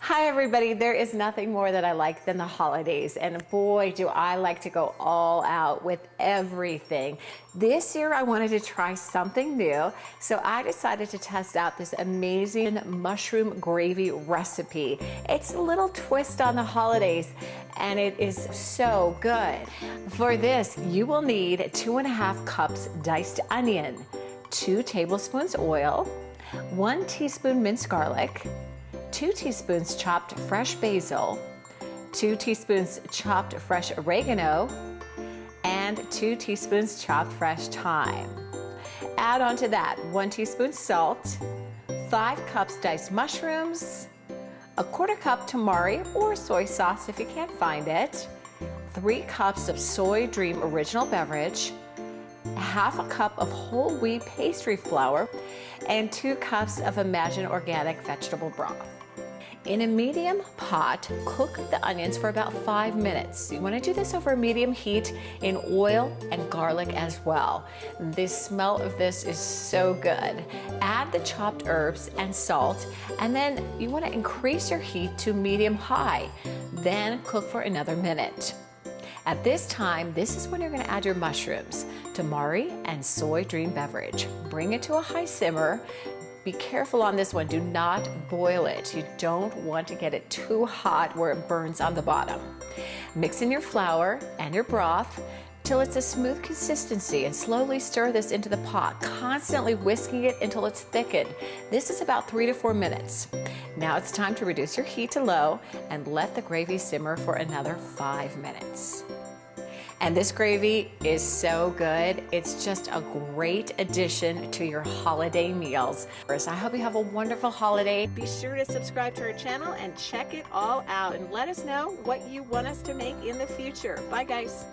Hi everybody, there is nothing more that I like than the holidays, and boy do I like to go all out with everything. This year I wanted to try something new, so I decided to test out this amazing mushroom gravy recipe. It's a little twist on the holidays and it is so good. For this you will need 2.5 cups diced onion, 2 tablespoons oil, 1 teaspoon minced garlic, 2 teaspoons chopped fresh basil, 2 teaspoons chopped fresh oregano, and 2 teaspoons chopped fresh thyme. Add on to that 1 teaspoon salt, 5 cups diced mushrooms, 1/4 cup tamari or soy sauce if you can't find it, 3 cups of Soy Dream Original Beverage, 1/2 cup of whole wheat pastry flour, and 2 cups of Imagine organic vegetable broth. In a medium pot, cook the onions for about 5 minutes. You want to do this over a medium heat in oil and garlic as well. The smell of this is so good. Add the chopped herbs and salt, and then you want to increase your heat to medium high. Then cook for another minute. At this time, this is when you're going to add your mushrooms, tamari and Soy Dream Beverage. Bring it to a high simmer. Be careful on this one, do not boil it. You don't want to get it too hot where it burns on the bottom. Mix in your flour and your broth till it's a smooth consistency and slowly stir this into the pot, constantly whisking it until it's thickened. This is about 3 to 4 minutes. Now it's time to reduce your heat to low and let the gravy simmer for another 5 minutes. And this gravy is so good. It's just a great addition to your holiday meals. First, I hope you have a wonderful holiday. Be sure to subscribe to our channel and check it all out and let us know what you want us to make in the future. Bye guys.